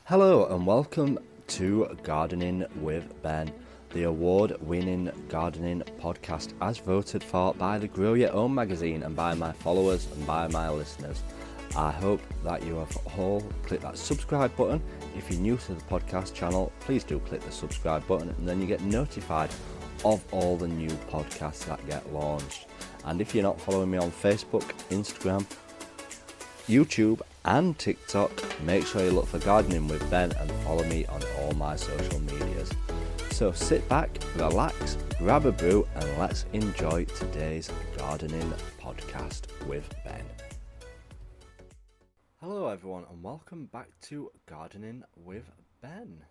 Hello and welcome to Gardening with Ben, the award-winning gardening podcast as voted for by the Grow Your Own magazine and by my followers and by my listeners. I hope that you have all clicked that subscribe button. If you're new to the podcast channel, please do click the subscribe button and then you get notified of all the new podcasts that get launched. And if you're not following me on Facebook, Instagram, YouTube and TikTok, make sure you look for Gardening with Ben and follow me on all my social medias. So sit back, relax, grab a brew and let's enjoy today's gardening podcast with Ben. Hello everyone and welcome back to Gardening with Ben.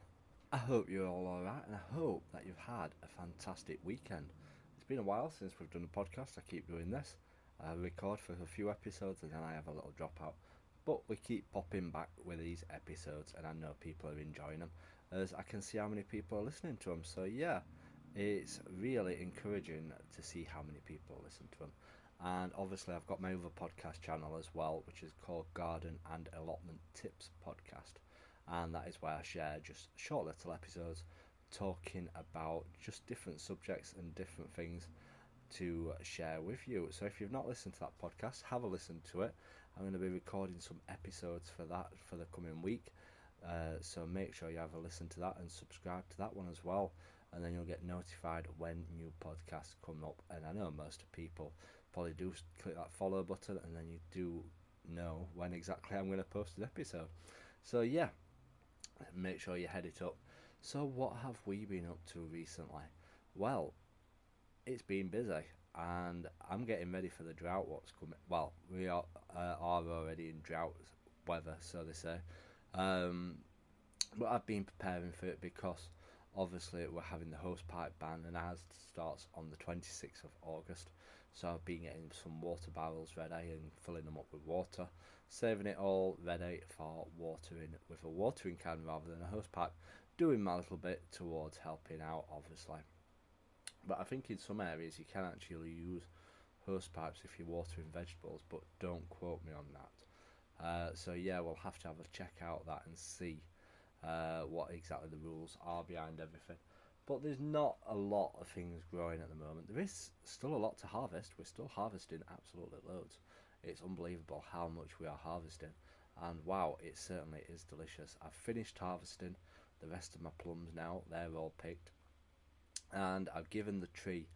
I hope you're all alright and I hope that you've had a fantastic weekend. It's been a while since we've done a podcast. I keep doing this. I record for a few episodes and then I have a little dropout. But we keep popping back with these episodes and I know people are enjoying them as I can see how many people are listening to them. So yeah, it's really encouraging to see how many people listen to them. And obviously I've got my other podcast channel as well, which is called Garden and Allotment Tips Podcast. And that is where I share just short little episodes talking about just different subjects and different things to share with you. So if you've not listened to that podcast, have a listen to it. I'm going to be recording some episodes for that for the coming week, so make sure you have a listen to that and subscribe to that one as well, and then you'll get notified when new podcasts come up. And I know most people probably do click that follow button and then you do know when exactly I'm going to post an episode. So yeah, make sure you head it up. So what have we been up to recently? Well, it's been busy and I'm getting ready for the drought what's coming. Well, we are already in drought weather, so they say, but I've been preparing for it because obviously we're having the hosepipe ban and ours starts on the 26th of August, so I've been getting some water barrels ready and filling them up with water, saving it all ready for watering with a watering can rather than a hosepipe, doing my little bit towards helping out obviously. But I think in some areas you can actually use hose pipes if you're watering vegetables, but don't quote me on that. So yeah, we'll have to have a check out that and see what exactly the rules are behind everything. But there's not a lot of things growing at the moment. There is still a lot to harvest. We're still harvesting absolutely loads. It's unbelievable how much we are harvesting. And wow, it certainly is delicious. I've finished harvesting the rest of my plums now. They're all picked. And I've given the tree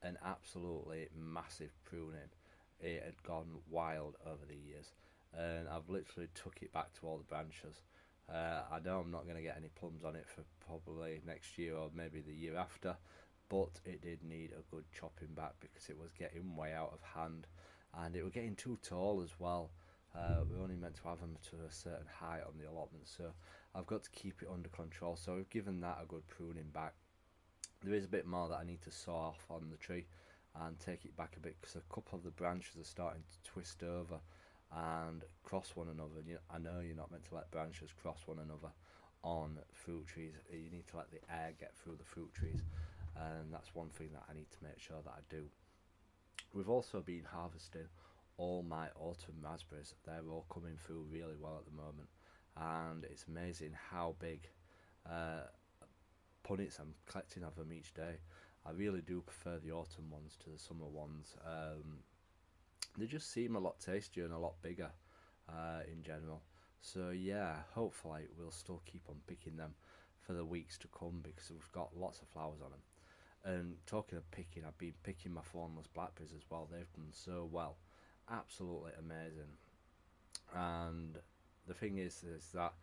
an absolutely massive pruning. It had gone wild over the years and I've literally took it back to all the branches. I know I'm not going to get any plums on it for probably next year or maybe the year after, but it did need a good chopping back because it was getting way out of hand and it was getting too tall as well. We're only meant to have them to a certain height on the allotment, so I've got to keep it under control. So we've given that a good pruning back. There is a bit more that I need to saw off on the tree and take it back a bit because a couple of the branches are starting to twist over and cross one another. I know you're not meant to let branches cross one another on fruit trees. You need to let the air get through the fruit trees, and that's one thing that I need to make sure that I do. We've also been harvesting all my autumn raspberries. They're all coming through really well at the moment, and it's amazing how big punnets I'm collecting of them each day. I really do prefer the autumn ones to the summer ones. They just seem a lot tastier and a lot bigger in general. So yeah, hopefully we'll still keep on picking them for the weeks to come because we've got lots of flowers on them. And talking of picking, I've been picking my thornless blackberries as well. They've done so well, absolutely amazing. And the thing is that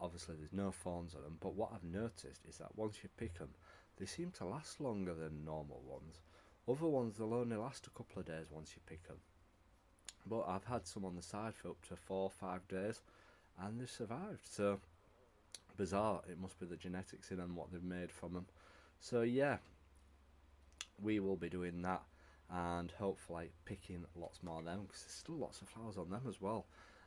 obviously there's no thorns on them, but what I've noticed is that once you pick them, they seem to last longer than normal ones. Other ones, they'll only last a couple of days once you pick them. But I've had some on the side for up to 4 or 5 days, and they've survived. So, bizarre. It must be the genetics in them, what they've made from them. So yeah, we will be doing that, and hopefully picking lots more of them, because there's still lots of flowers on them as well.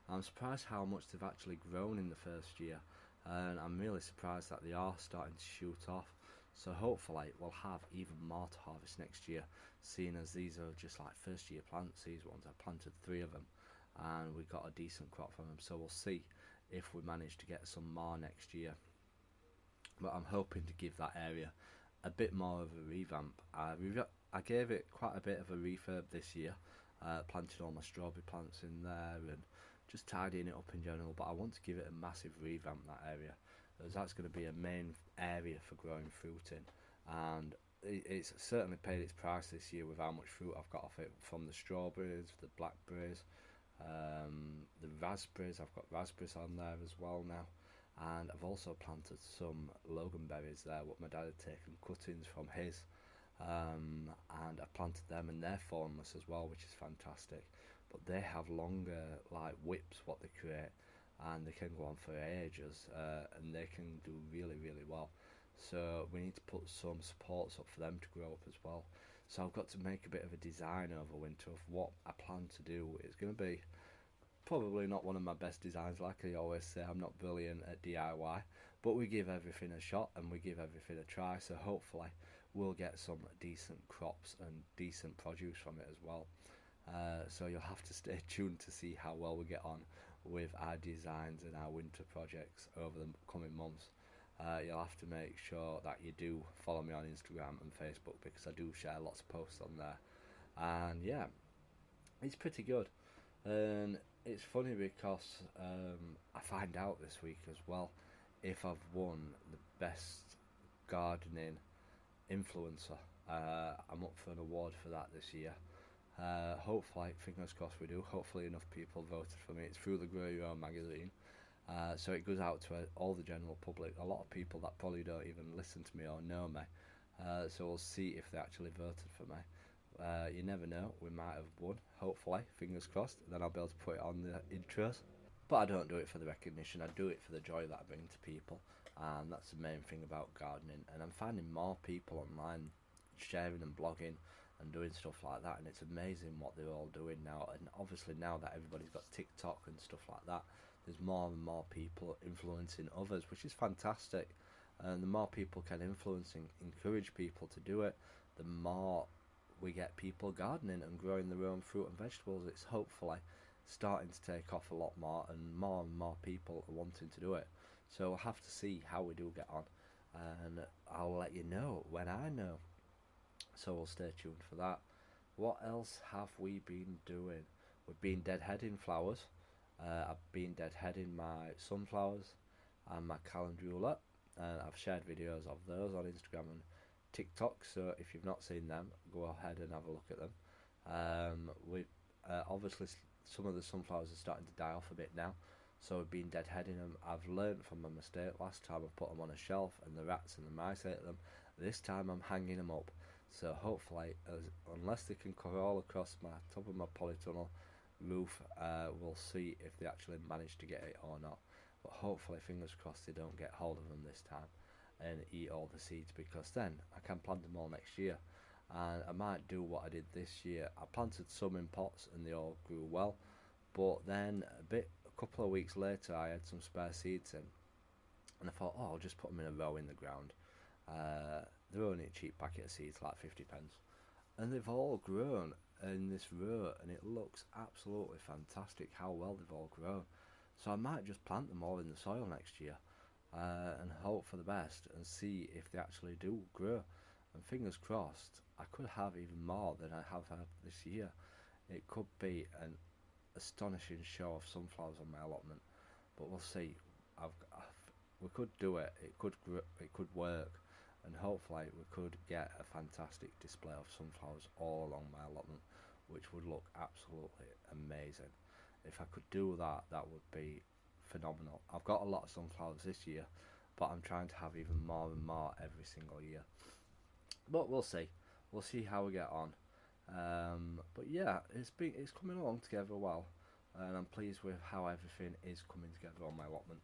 I'm surprised how much they've actually grown in the first year, and I'm really surprised that they are starting to shoot off. So hopefully we'll have even more to harvest next year, seeing as these are just like first year plants. These ones, I planted 3 of them and we got a decent crop from them, so we'll see if we manage to get some more next year. But I'm hoping to give that area a bit more of a revamp. I gave it quite a bit of a refurb this year, planted all my strawberry plants in there and just tidying it up in general, but I want to give it a massive revamp, that area, as that's going to be a main area for growing fruit in, and it's certainly paid its price this year with how much fruit I've got off it, from the strawberries, the blackberries, the raspberries. I've got raspberries on there as well now, and I've also planted some loganberries there, what my dad had taken cuttings from his, and I planted them, and they're thornless as well, which is fantastic. But they have longer like whips what they create, and they can go on for ages, and they can do really well. So we need to put some supports up for them to grow up as well. So I've got to make a bit of a design over winter of what I plan to do. It's going to be probably not one of my best designs, like I always say. I'm not brilliant at DIY, but we give everything a shot and we give everything a try, so hopefully we'll get some decent crops and decent produce from it as well. So you'll have to stay tuned to see how well we get on with our designs and our winter projects over the coming months. You'll have to make sure that you do follow me on Instagram and Facebook, because I do share lots of posts on there, and yeah, it's pretty good. And it's funny because I find out this week as well if I've won the best gardening influencer. I'm up for an award for that this year. Hopefully, fingers crossed we do. Hopefully enough people voted for me. It's through the Grow Your Own magazine. So it goes out to all the general public, a lot of people that probably don't even listen to me or know me. So we'll see if they actually voted for me. You never know, we might have won, hopefully, fingers crossed. Then I'll be able to put it on the intros. But I don't do it for the recognition, I do it for the joy that I bring to people. And that's the main thing about gardening. And I'm finding more people online sharing and blogging and doing stuff like that, and it's amazing what they're all doing now. And obviously now that everybody's got TikTok and stuff like that, there's more and more people influencing others, which is fantastic. And the more people can influence and encourage people to do it, the more we get people gardening and growing their own fruit and vegetables. It's hopefully starting to take off a lot more and more people are wanting to do it. So we'll have to see how we do get on, and I'll let you know when I know. So we'll stay tuned for that. What else have we been doing? We've been deadheading flowers. I've been deadheading my sunflowers and my calendula, and I've shared videos of those on Instagram and TikTok, so if you've not seen them, go ahead and have a look at them. Obviously some of the sunflowers are starting to die off a bit now, so we've been deadheading them. I've learned from my mistake. Last time I put them on a shelf and the rats and the mice ate them. This time I'm hanging them up, so hopefully, unless they can crawl across my top of my polytunnel roof, we'll see if they actually manage to get it or not. But hopefully, fingers crossed, they don't get hold of them this time and eat all the seeds, because then I can plant them all next year. And I might do what I did this year. I planted some in pots and they all grew well, but then a couple of weeks later I had some spare seeds in, and I thought, oh, I'll just put them in a row in the ground. They're only a cheap packet of seeds, like 50p, and they've all grown in this row, and it looks absolutely fantastic how well they've all grown. So I might just plant them all in the soil next year, and hope for the best and see if they actually do grow. And fingers crossed, I could have even more than I have had this year. It could be an astonishing show of sunflowers on my allotment, but we'll see. We could do it. It could work, and hopefully we could get a fantastic display of sunflowers all along my allotment, which would look absolutely amazing. If I could do that, that would be phenomenal. I've got a lot of sunflowers this year, but I'm trying to have even more and more every single year. But we'll see. We'll see how we get on. But yeah, it's coming along together well, and I'm pleased with how everything is coming together on my allotment.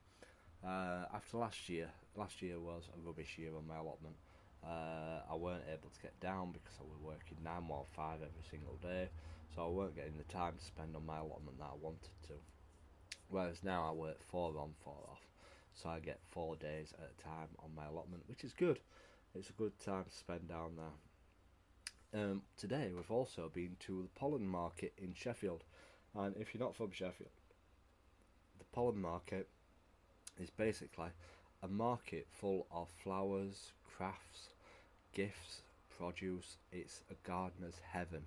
After last year was a rubbish year on my allotment. I weren't able to get down because I was working 9 or 5 every single day, so I weren't getting the time to spend on my allotment that I wanted to. Whereas now I work 4 on, 4 off, so I get 4 days at a time on my allotment, which is good. It's a good time to spend down there. Today we've also been to the Pollen market in Sheffield, and if you're not from Sheffield, the Pollen market It's basically a market full of flowers, crafts, gifts, produce. It's a gardener's heaven,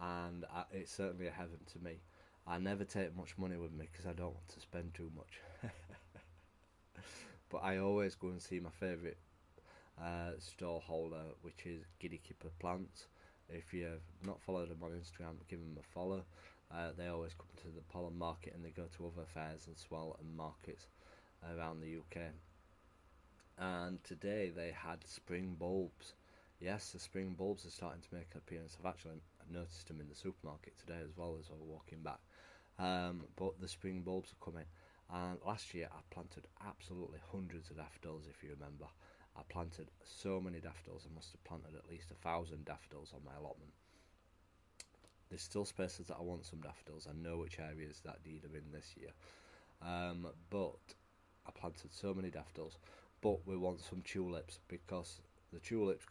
and it's certainly a heaven to me. I never take much money with me because I don't want to spend too much. But I always go and see my favourite store holder, which is Giddy Kipper Plants. If you've not followed them on Instagram, give them a follow. They always come to the Pollen market, and they go to other fairs as well and markets around the UK. And today they had spring bulbs. Yes, the spring bulbs are starting to make an appearance. I've actually noticed them in the supermarket today as well as I was walking back. But the spring bulbs are coming. And last year I planted absolutely hundreds of daffodils, if you remember. I planted so many daffodils. I must have planted at least 1,000 daffodils on my allotment. There's still spaces that I want some daffodils. I know which areas that need them in this year. But I planted so many daffodils. But we want some tulips, because the tulips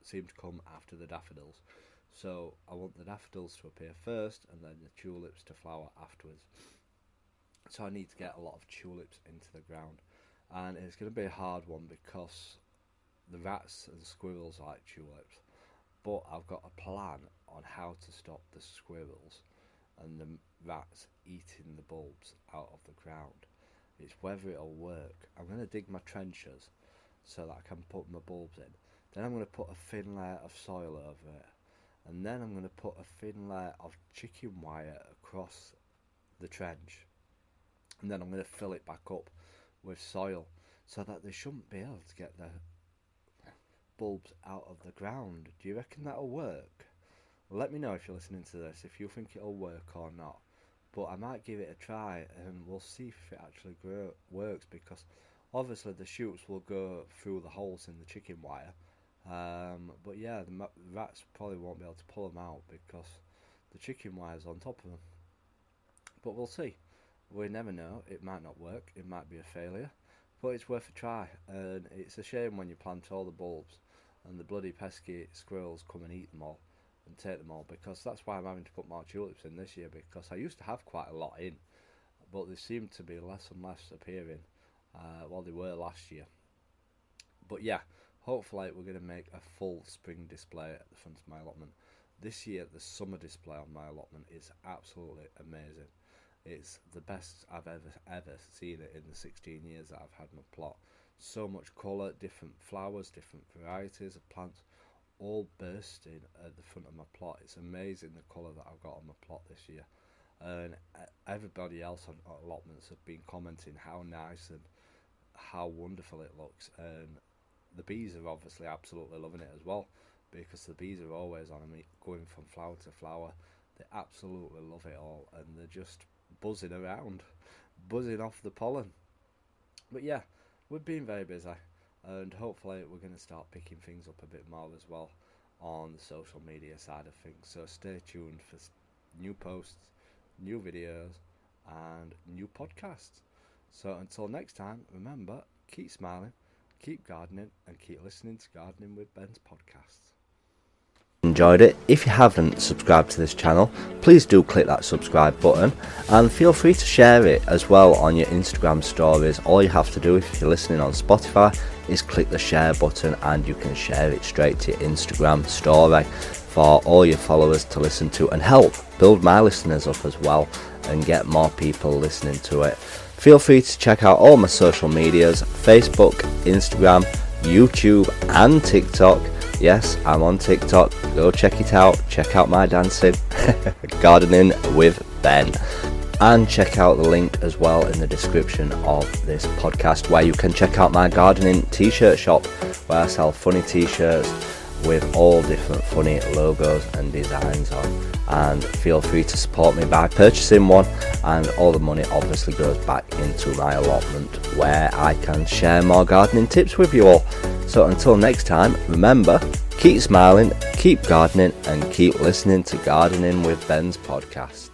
seem to come after the daffodils. So I want the daffodils to appear first and then the tulips to flower afterwards. So I need to get a lot of tulips into the ground. And it's going to be a hard one because the rats and squirrels like tulips. But I've got a plan on how to stop the squirrels and the rats eating the bulbs out of the ground. It's whether it'll work. I'm going to dig my trenches so that I can put my bulbs in. Then I'm going to put a thin layer of soil over it. And then I'm going to put a thin layer of chicken wire across the trench. And then I'm going to fill it back up with soil so that they shouldn't be able to get the bulbs out of the ground. Do you reckon that'll work? Well, let me know if you're listening to this, if you think it'll work or not. But I might give it a try and we'll see if it actually works, because obviously the shoots will go through the holes in the chicken wire. But yeah, the rats probably won't be able to pull them out because the chicken wire's on top of them. But we'll see. We never know. It might not work. It might be a failure. But it's worth a try. And it's a shame when you plant all the bulbs and the bloody pesky squirrels come and eat them all and take them all, because that's why I'm having to put more tulips in this year, because I used to have quite a lot in, but they seem to be less and less appearing. Well, they were last year. But yeah, hopefully we're going to make a full spring display at the front of my allotment. This year the summer display on my allotment is absolutely amazing. It's the best I've ever seen it in the 16 years that I've had my plot. So much colour, different flowers, different varieties of plants, all bursting at the front of my plot. It's amazing the colour that I've got on my plot this year. And everybody else on allotments have been commenting how nice and how wonderful it looks. And the bees are obviously absolutely loving it as well, because the bees are always on me, going from flower to flower. They absolutely love it all, and they're just buzzing around, buzzing off the pollen. But yeah, we've been very busy, and hopefully we're going to start picking things up a bit more as well on the social media side of things. So stay tuned for new posts, new videos and new podcasts. So until next time, remember, keep smiling, keep gardening, and keep listening to Gardening with Ben's podcasts. Enjoyed it? If you haven't subscribed to this channel, please do click that subscribe button, and feel free to share it as well on your Instagram stories. All you have to do if you're listening on Spotify is click the share button, and you can share it straight to your Instagram story for all your followers to listen to, and help build my listeners up as well and get more people listening to it. Feel free to check out all my social medias: Facebook, Instagram, YouTube and TikTok. Yes, I'm on TikTok. Go check it out. Check out my dancing. Gardening with Ben. And check out the link as well in the description of this podcast, where you can check out my gardening t-shirt shop, where I sell funny t-shirts with all different funny logos and designs on. And feel free to support me by purchasing one, and all the money obviously goes back into my allotment, where I can share more gardening tips with you all. So until next time, remember, keep smiling, keep gardening, and keep listening to Gardening with Ben's podcast.